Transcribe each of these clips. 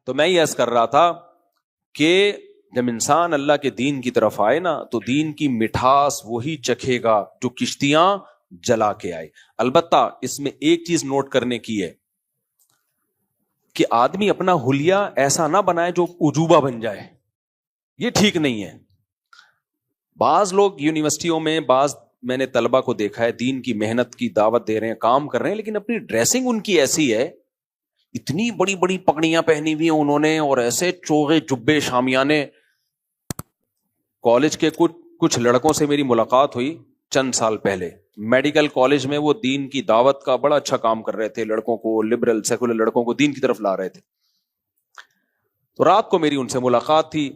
تو میں یہ عرض کر رہا تھا کہ جب انسان اللہ کے دین کی طرف آئے نا تو دین کی مٹھاس وہی چکھے گا جو کشتیاں جلا کے آئے. البتہ اس میں ایک چیز نوٹ کرنے کی ہے کہ آدمی اپنا حلیہ ایسا نہ بنائے جو عجوبہ بن جائے, یہ ٹھیک نہیں ہے. بعض لوگ یونیورسٹیوں میں, بعض میں نے طلبہ کو دیکھا ہے دین کی محنت کی دعوت دے رہے ہیں, کام کر رہے ہیں, لیکن اپنی ڈریسنگ ان کی ایسی ہے, اتنی بڑی بڑی پگڑیاں پہنی ہوئی ہیں انہوں نے, اور ایسے چوغے جبے شامیانے. کالج کے کچھ لڑکوں سے میری ملاقات ہوئی چند سال پہلے, میڈیکل کالج میں وہ دین کی دعوت کا بڑا اچھا کام کر رہے تھے, لڑکوں کو, لبرل سیکولر لڑکوں کو دین کی طرف لا رہے تھے. تو رات کو میری ان سے ملاقات تھی,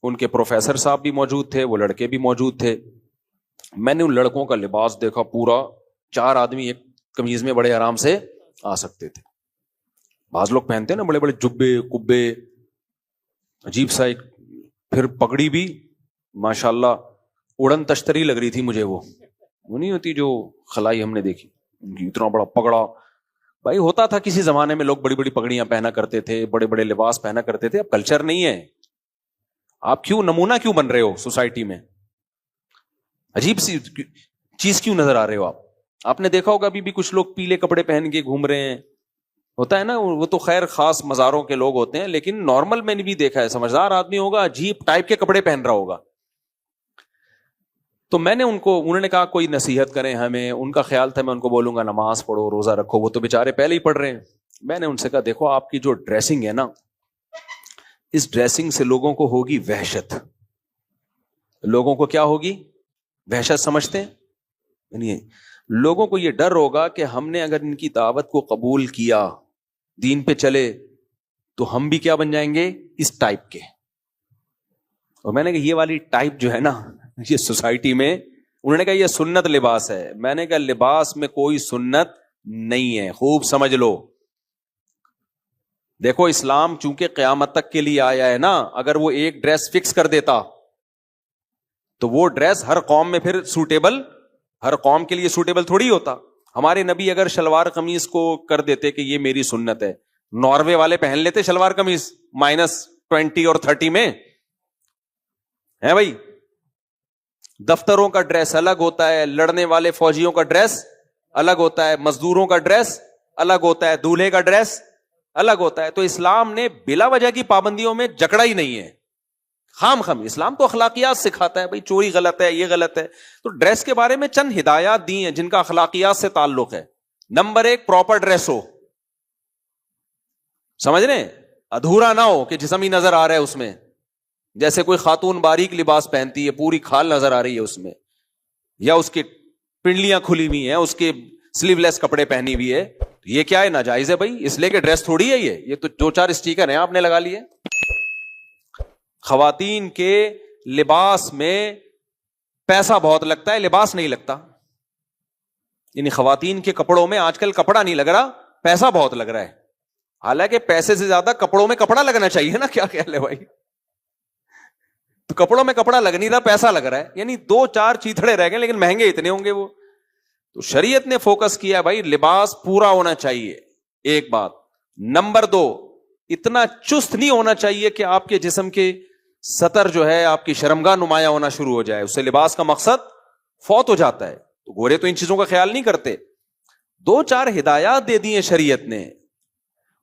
ان کے پروفیسر صاحب بھی موجود تھے, وہ لڑکے بھی موجود تھے. میں نے ان لڑکوں کا لباس دیکھا, پورا 4 آدمی ایک قمیض میں بڑے آرام سے آ سکتے تھے. بعض لوگ پہنتے ہیں نا بڑے بڑے جبے کبے, عجیب سا ایک, پھر پگڑی بھی ماشاءاللہ اڑن تشتری لگ رہی تھی مجھے. وہ نہیں ہوتی جو خلائی ہم نے دیکھی, ان کی اتنا بڑا پگڑا. بھائی ہوتا تھا کسی زمانے میں, لوگ بڑی بڑی پگڑیاں پہنا کرتے تھے, بڑے بڑے لباس پہنا کرتے تھے. اب کلچر نہیں ہے. آپ کیوں نمونہ کیوں بن رہے ہو سوسائٹی میں؟ عجیب سی چیز کیوں نظر آ رہے ہو آپ؟ آپ نے دیکھا ہوگا ابھی بھی کچھ لوگ پیلے کپڑے پہن کے گھوم رہے ہیں, ہوتا ہے نا, وہ تو خیر خاص مزاروں کے لوگ ہوتے ہیں, لیکن نارمل میں نے بھی دیکھا ہے, سمجھدار آدمی ہوگا عجیب ٹائپ کے کپڑے پہن رہا ہوگا. تو میں نے انہوں نے کہا کوئی نصیحت کریں ہمیں. ان کا خیال تھا میں ان کو بولوں گا نماز پڑھو, روزہ رکھو, وہ تو بےچارے پہلے ہی پڑھ رہے ہیں. میں نے ان سے کہا دیکھو آپ کی جو ڈریسنگ ہے نا, اس ڈریسنگ سے لوگوں کو ہوگی وحشت. لوگوں کو کیا ہوگی؟ وحشت. سمجھتے ہیں یعنی لوگوں کو یہ ڈر ہوگا کہ ہم نے اگر ان کی دعوت کو قبول کیا, دین پہ چلے, تو ہم بھی کیا بن جائیں گے؟ اس ٹائپ کے. اور میں نے کہا یہ والی ٹائپ جو ہے نا, یہ سوسائٹی میں, انہوں نے کہا یہ سنت لباس ہے. میں نے کہا لباس میں کوئی سنت نہیں ہے, خوب سمجھ لو. دیکھو اسلام چونکہ قیامت تک کے لیے آیا ہے نا, اگر وہ ایک ڈریس فکس کر دیتا تو وہ ڈریس ہر قوم میں پھر سوٹیبل, ہر قوم کے لیے سوٹیبل تھوڑی ہوتا. ہمارے نبی اگر شلوار قمیض کو کر دیتے کہ یہ میری سنت ہے, ناروے والے پہن لیتے شلوار قمیض -20 اور 30 میں, ہے بھائی. دفتروں کا ڈریس الگ ہوتا ہے, لڑنے والے فوجیوں کا ڈریس الگ ہوتا ہے, مزدوروں کا ڈریس الگ ہوتا ہے, دولہے کا ڈریس الگ ہوتا ہے. تو اسلام نے بلا وجہ کی پابندیوں میں جکڑا ہی نہیں ہے خام خم. اسلام تو اخلاقیات سکھاتا ہے, بھائی چوری غلط ہے, یہ غلط ہے. تو ڈریس کے بارے میں چند ہدایات دی ہیں جن کا اخلاقیات سے تعلق ہے. نمبر 1, پراپر ڈریس ہو. سمجھ رہے ہیں؟ ادھورا نہ ہو کہ جسم ہی نظر آ رہا ہے اس میں, جیسے کوئی خاتون باریک لباس پہنتی ہے, پوری کھال نظر آ رہی ہے اس میں, یا اس کی پنڈلیاں کھلی ہوئی ہیں, اس کے سلیو لیس کپڑے پہنی ہوئی ہے. یہ کیا ہے؟ ناجائز ہے بھائی, اس لیے کہ ڈریس تھوڑی ہے یہ تو 2-4 اسٹیکر ہیں آپ نے لگا لیے. خواتین کے لباس میں پیسہ بہت لگتا ہے, لباس نہیں لگتا. یعنی خواتین کے کپڑوں میں آج کل کپڑا نہیں لگ رہا, پیسہ بہت لگ رہا ہے. حالانکہ پیسے سے زیادہ کپڑوں میں کپڑا لگنا چاہیے نا, کیا خیال ہے بھائی؟ تو کپڑوں میں کپڑا لگ نہیں رہا, پیسہ لگ رہا ہے. یعنی 2-4 چیتھڑے رہ گئے لیکن مہنگے اتنے ہوں گے وہ. تو شریعت نے فوکس کیا بھائی لباس پورا ہونا چاہیے, ایک بات. نمبر 2, اتنا چست نہیں ہونا چاہیے کہ آپ کے جسم کے سطر جو ہے آپ کی شرمگاہ نمایاں ہونا شروع ہو جائے, اس سے لباس کا مقصد فوت ہو جاتا ہے. تو گورے تو ان چیزوں کا خیال نہیں کرتے. 2-4 ہدایات دے دی ہیں شریعت نے.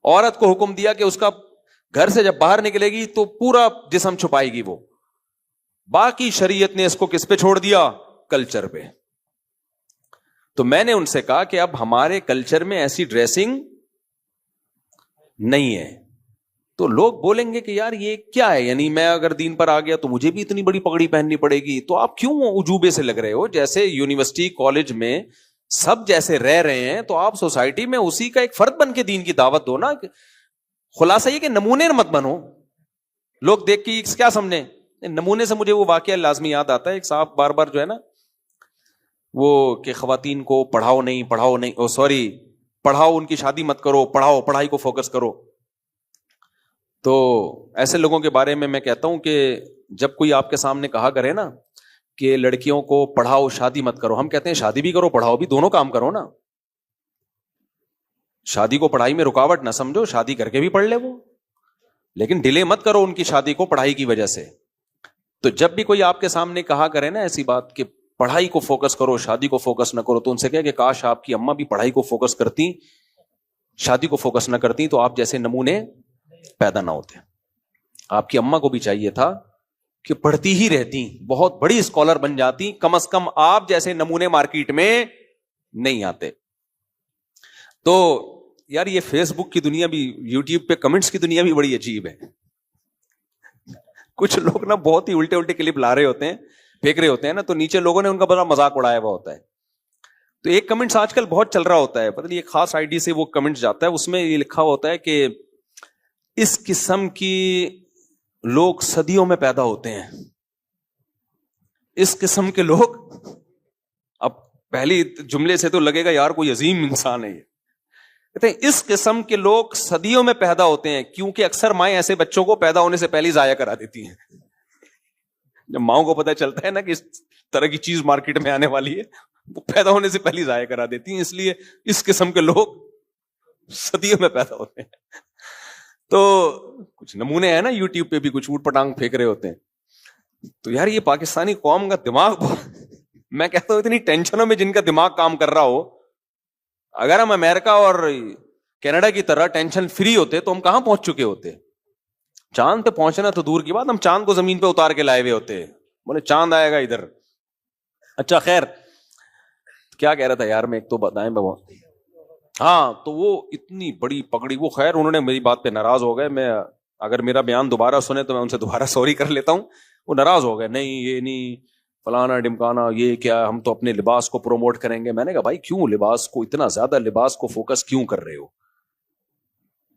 عورت کو حکم دیا کہ اس کا گھر سے جب باہر نکلے گی تو پورا جسم چھپائے گی وہ. باقی شریعت نے اس کو کس پہ چھوڑ دیا؟ کلچر پہ. تو میں نے ان سے کہا کہ اب ہمارے کلچر میں ایسی ڈریسنگ نہیں ہے. تو لوگ بولیں گے کہ یار یہ کیا ہے, یعنی میں اگر دین پر آ گیا تو مجھے بھی اتنی بڑی پگڑی پہننی پڑے گی. تو آپ کیوں عجوبے سے لگ رہے ہو؟ جیسے یونیورسٹی کالج میں سب جیسے رہ رہے ہیں تو آپ سوسائٹی میں اسی کا ایک فرد بن کے دین کی دعوت دو نا. خلاصہ یہ کہ نمونے مت بنو. لوگ دیکھ کے کیا سمجھیں نمونے سے. مجھے وہ واقعہ لازمی یاد آتا ہے, ایک صاحب بار بار جو ہے نا وہ کہ خواتین کو پڑھاؤ نہیں, پڑھاؤ ان کی شادی مت کرو, پڑھاؤ, پڑھائی کو فوکس کرو. تو ایسے لوگوں کے بارے میں کہتا ہوں کہ جب کوئی آپ کے سامنے کہا کرے نا کہ لڑکیوں کو پڑھاؤ شادی مت کرو, ہم کہتے ہیں شادی بھی کرو پڑھاؤ بھی, دونوں کام کرو نا. شادی کو پڑھائی میں رکاوٹ نہ سمجھو, شادی کر کے بھی پڑھ لے وہ. لیکن ڈیلے مت کرو ان کی شادی کو پڑھائی کی وجہ سے. تو جب بھی کوئی آپ کے سامنے کہا کرے نا ایسی بات کہ پڑھائی کو فوکس کرو شادی کو فوکس نہ کرو, تو ان سے کہے کہ کاش آپ کی اماں بھی پڑھائی کو فوکس کرتی, شادی کو فوکس نہ کرتی, تو آپ جیسے نمونے پیدا نہ ہوتے. آپ کی اماں کو بھی چاہیے تھا کہ پڑھتی ہی رہتی, بہت بڑی اسکالر بن جاتی, کم از کم آپ جیسے نمونے مارکیٹ میں نہیں آتے. تو یار یہ فیس بک کی دنیا بھی, یوٹیوب پہ کمنٹس کی دنیا بھی بڑی عجیب ہے. کچھ لوگ نا بہت ہی الٹے الٹے کلپ لا رہے ہوتے ہیں, پھینک رہے ہوتے ہیں نا, تو نیچے لوگوں نے ان کا بڑا مذاق اڑایا ہوا ہوتا ہے. تو ایک کمنٹس آج کل بہت چل رہا ہوتا ہے, پتہ نہیں ایک خاص آئی ڈی سے وہ کمنٹس جاتا ہے, اس میں یہ لکھا ہوتا ہے کہ اس قسم کی لوگ صدیوں میں پیدا ہوتے ہیں. اس قسم کے لوگ, اب پہلی جملے سے تو لگے گا یار کوئی عظیم انسان ہے یہ. کہتے ہیں اس قسم کے لوگ صدیوں میں پیدا ہوتے ہیں کیونکہ اکثر مائیں ایسے بچوں کو پیدا ہونے سے پہلے ضائع کرا دیتی ہیں. جب ماؤں کو پتہ چلتا ہے نا کہ اس طرح کی چیز مارکیٹ میں آنے والی ہے, وہ پیدا ہونے سے پہلے ضائع کرا دیتی ہیں. اس لیے اس قسم کے لوگ صدیوں میں پیدا ہوتے ہیں. تو کچھ نمونے ہیں نا یوٹیوب پہ بھی, کچھ اوٹ پٹانگ پھینک رہے ہوتے ہیں. تو یار یہ پاکستانی قوم کا دماغ, میں کہتا ہوں اتنی ٹینشنوں میں جن کا دماغ کام کر رہا ہو, اگر ہم امریکہ اور کینیڈا کی طرح ٹینشن فری ہوتے تو ہم کہاں پہنچ چکے ہوتے. چاند پہ پہنچنا تو دور کی بات, ہم چاند کو زمین پہ اتار کے لائے ہوئے ہوتے, بولے چاند آئے گا ادھر. اچھا خیر, کیا کہہ رہا تھا یار میں, ایک تو بتائیں بابا. ہاں تو وہ اتنی بڑی پگڑی, وہ خیر انہوں نے میری بات پہ ناراض ہو گئے. میں اگر میرا بیان دوبارہ سنے تو میں ان سے دوبارہ سوری کر لیتا ہوں. وہ ناراض ہو گئے, نہیں یہ نہیں فلانا ڈمکانا, یہ کیا ہم تو اپنے لباس کو پروموٹ کریں گے. میں نے کہا بھائی کیوں لباس کو اتنا زیادہ لباس کو فوکس کیوں کر رہے ہو؟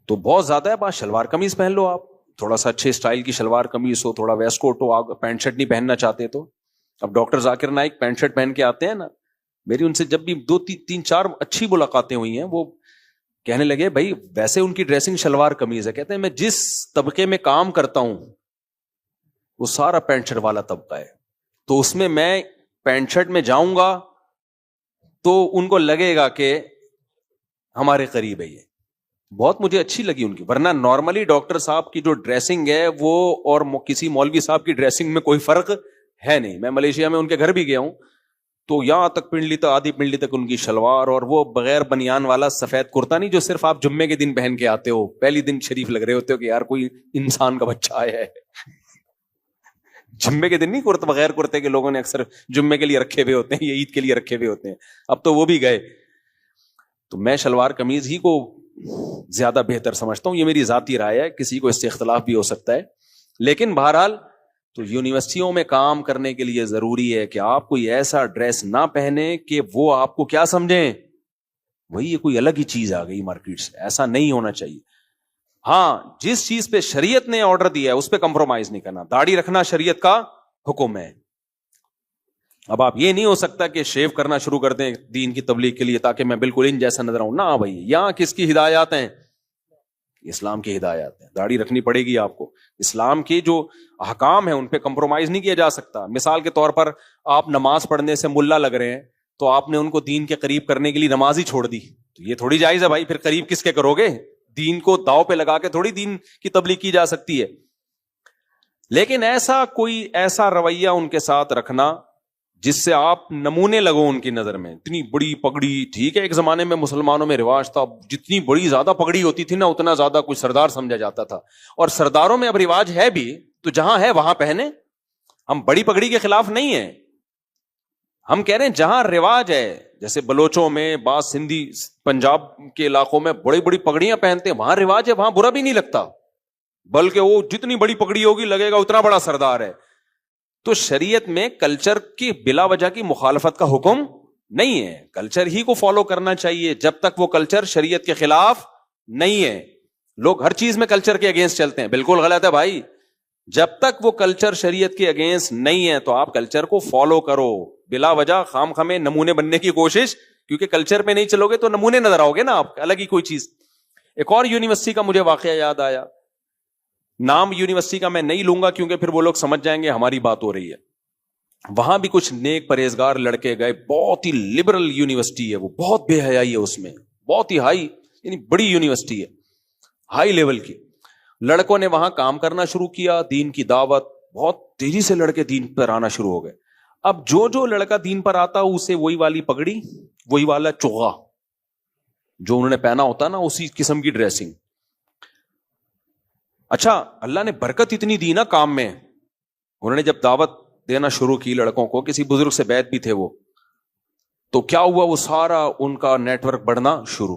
تو بہت زیادہ ہے بات, شلوار قمیض پہن لو آپ, تھوڑا سا اچھے اسٹائل کی شلوار قمیض ہو, تھوڑا ویسٹ کوٹ ہو, آپ پینٹ شرٹ نہیں پہننا چاہتے تو. اب doctor Zakir Naik pant shirt پہن کے آتے ہیں نا, میری ان سے جب بھی 2-3-4 اچھی ملاقاتیں ہوئی ہیں, وہ کہنے لگے بھائی ویسے ان کی ڈریسنگ شلوار قمیض ہے, کہتے ہیں میں جس طبقے میں کام کرتا ہوں وہ سارا پینٹ شرٹ والا طبقہ ہے, تو اس میں پینٹ شرٹ میں جاؤں گا تو ان کو لگے گا کہ ہمارے قریب ہے یہ. بہت مجھے اچھی لگی ان کی, ورنہ نارملی ڈاکٹر صاحب کی جو ڈریسنگ ہے وہ اور کسی مولوی صاحب کی ڈریسنگ میں کوئی فرق ہے نہیں. میں ملیشیا میں ان کے گھر بھی گیا ہوں, تو یہاں تک پنڈلی تک, آدھی پنڈلی تک ان کی شلوار, اور وہ بغیر بنیان والا سفید کرتا نہیں جو صرف آپ جمعے کے دن پہن کے آتے ہو, پہلی دن شریف لگ رہے ہوتے ہو کہ یار کوئی انسان کا بچہ آیا ہے. جمعے کے دن نہیں کرتا, بغیر کرتے کے لوگوں نے اکثر جمعے کے لیے رکھے ہوئے ہوتے ہیں یا عید کے لیے رکھے ہوئے ہوتے ہیں, اب تو وہ بھی گئے. تو میں شلوار قمیض ہی کو زیادہ بہتر سمجھتا ہوں, یہ میری ذاتی رائے ہے, کسی کو اس سے اختلاف بھی ہو سکتا ہے. لیکن بہرحال تو یونیورسٹیوں میں کام کرنے کے لیے ضروری ہے کہ آپ کوئی ایسا ڈریس نہ پہنے کہ وہ آپ کو کیا سمجھیں, وہی یہ کوئی الگ ہی چیز آ گئی مارکیٹ سے. ایسا نہیں ہونا چاہیے. ہاں جس چیز پہ شریعت نے آرڈر دیا ہے اس پہ کمپرومائز نہیں کرنا. داڑھی رکھنا شریعت کا حکم ہے. اب آپ یہ نہیں ہو سکتا کہ شیو کرنا شروع کر دیں دین کی تبلیغ کے لیے تاکہ میں بالکل ان جیسا نظر آؤں. نہ بھائی, یہاں کس کی ہدایات ہیں؟ اسلام کی ہدایات ہیں. داڑھی رکھنی پڑے گی آپ کو. اسلام کے جو احکام ہیں ان پہ کمپرومائز نہیں کیا جا سکتا. مثال کے طور پر آپ نماز پڑھنے سے ملا لگ رہے ہیں تو آپ نے ان کو دین کے قریب کرنے کے لیے نماز ہی چھوڑ دی, تو یہ تھوڑی جائز ہے بھائی. پھر قریب کس کے کرو گے؟ دین کو داؤ پہ لگا کے تھوڑی دین کی تبلیغ کی جا سکتی ہے. لیکن ایسا رویہ ان کے ساتھ رکھنا جس سے آپ نمونے لگو ان کی نظر میں. اتنی بڑی پگڑی, ٹھیک ہے ایک زمانے میں مسلمانوں میں رواج تھا, جتنی بڑی زیادہ پگڑی ہوتی تھی نا اتنا زیادہ کوئی سردار سمجھا جاتا تھا. اور سرداروں میں اب رواج ہے بھی تو جہاں ہے وہاں پہنے. ہم بڑی پگڑی کے خلاف نہیں ہیں, ہم کہہ رہے ہیں جہاں رواج ہے, جیسے بلوچوں میں, بعض سندھی پنجاب کے علاقوں میں بڑی بڑی پگڑیاں پہنتے ہیں, وہاں رواج ہے, وہاں برا بھی نہیں لگتا, بلکہ وہ جتنی بڑی پگڑی ہوگی لگے گا اتنا بڑا سردار ہے. تو شریعت میں کلچر کی بلا وجہ کی مخالفت کا حکم نہیں ہے. کلچر ہی کو فالو کرنا چاہیے جب تک وہ کلچر شریعت کے خلاف نہیں ہے. لوگ ہر چیز میں کلچر کے اگینسٹ چلتے ہیں, بالکل غلط ہے بھائی. جب تک وہ کلچر شریعت کے اگینسٹ نہیں ہے تو آپ کلچر کو فالو کرو, بلا وجہ خام خامے نمونے بننے کی کوشش, کیونکہ کلچر پہ نہیں چلو گے تو نمونے نظر آؤ گے نا آپ, الگ ہی کوئی چیز. ایک اور یونیورسٹی کا مجھے واقعہ یاد آیا, نام یونیورسٹی کا میں نہیں لوں گا کیونکہ پھر وہ لوگ سمجھ جائیں گے ہماری بات ہو رہی ہے. وہاں بھی کچھ نیک پرہیزگار لڑکے گئے, بہت ہی لبرل یونیورسٹی ہے وہ, بہت بے حیائی ہے اس میں, بہت ہی ہائی, یعنی بڑی یونیورسٹی ہے, ہائی لیول کی. لڑکوں نے وہاں کام کرنا شروع کیا, دین کی دعوت, بہت تیزی سے لڑکے دین پر آنا شروع ہو گئے. اب جو لڑکا دین پر آتا اسے وہی والی پگڑی, وہی والا چوغا جو انہوں نے پہنا ہوتا نا, اسی قسم کی ڈریسنگ. اچھا, اللہ نے برکت اتنی دی نا کام میں, انہوں نے جب دعوت دینا شروع کی لڑکوں کو, کسی بزرگ سے بیعت بھی تھے وہ, تو کیا ہوا, وہ سارا ان کا نیٹ ورک بڑھنا شروع.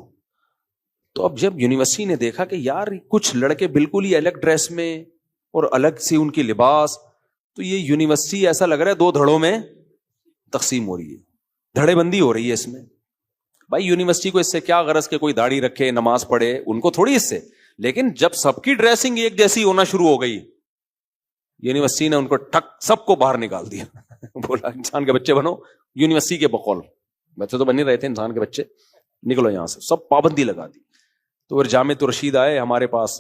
تو اب جب یونیورسٹی نے دیکھا کہ یار کچھ لڑکے بالکل ہی الگ ڈریس میں اور الگ سی ان کی لباس, تو یہ یونیورسٹی ایسا لگ رہا ہے 2 دھڑوں میں تقسیم ہو رہی ہے, دھڑے بندی ہو رہی ہے اس میں. بھائی یونیورسٹی کو اس سے کیا غرض کہ کوئی داڑھی رکھے نماز پڑھے, ان کو تھوڑی اس سے, لیکن جب سب کی ڈریسنگ ایک جیسی ہونا شروع ہو گئی, یونیورسٹی نے ان کو ٹھک سب کو باہر نکال دیا. بولا انسان کے بچے بنو, یونیورسٹی کے بقول, بچے تو بن نہیں رہے تھے انسان کے بچے, نکلو یہاں سے, سب پابندی لگا دی. تو پھر جامعۃ الرشید آئے ہمارے پاس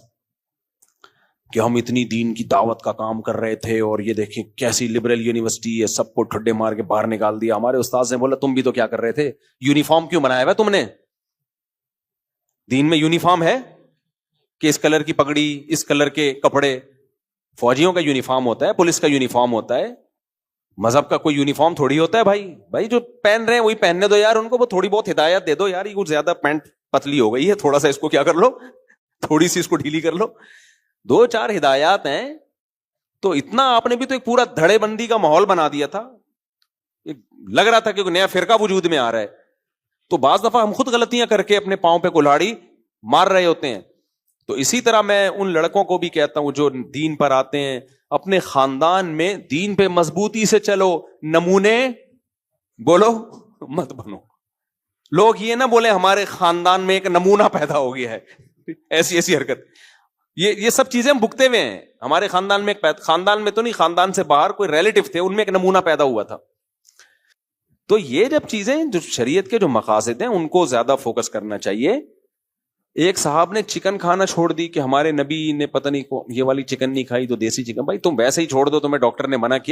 کہ ہم اتنی دین کی دعوت کا کام کر رہے تھے اور یہ دیکھیں کیسی لبرل یونیورسٹی ہے, سب کو ٹھڈے مار کے باہر نکال دیا. ہمارے استاد نے بولا تم بھی تو کیا کر رہے تھے, یونیفارم کیوں بنایا ہوا تم نے, دین میں یونیفارم ہے کہ اس کلر کی پگڑی, اس کلر کے کپڑے. فوجیوں کا یونیفارم ہوتا ہے, پولیس کا یونیفارم ہوتا ہے, مذہب کا کوئی یونیفارم تھوڑی ہوتا ہے. بھائی جو پہن رہے ہیں وہی پہننے دو یار, ان کو وہ تھوڑی بہت ہدایت دے دو یار, یہ کچھ زیادہ پینٹ پتلی ہو گئی ہے, تھوڑا سا اس کو کیا کر لو, تھوڑی سی اس کو ڈھیلی کر لو, 2-4 ہدایات ہیں. تو اتنا آپ نے بھی تو ایک پورا دھڑے بندی کا ماحول بنا دیا تھا, لگ رہا تھا کہ نیا فرقہ وجود میں آ رہا ہے. تو بعض دفعہ ہم خود غلطیاں کر کے اپنے پاؤں پہ کلاڑی مار رہے ہوتے ہیں. تو اسی طرح میں ان لڑکوں کو بھی کہتا ہوں جو دین پر آتے ہیں, اپنے خاندان میں دین پہ مضبوطی سے چلو, نمونے بولو مت بنو. لوگ یہ نہ بولے ہمارے خاندان میں ایک نمونہ پیدا ہو گیا ہے, ایسی حرکت. یہ سب چیزیں ہم بھگتے ہوئے ہیں. ہمارے خاندان میں خاندان میں تو نہیں, خاندان سے باہر کوئی ریلیٹو تھے, ان میں ایک نمونہ پیدا ہوا تھا. تو یہ جب چیزیں جو شریعت کے جو مقاصد ہیں ان کو زیادہ فوکس کرنا چاہیے. ایک صاحب نے چکن کھانا چھوڑ دی کہ ہمارے نبی نے پتہ نہیں یہ والی چکن نہیں کھائی تو دیسی چکن. بھائی تم ویسے ہی چھوڑ دو, تمہیں ڈاکٹر نے منع کیا.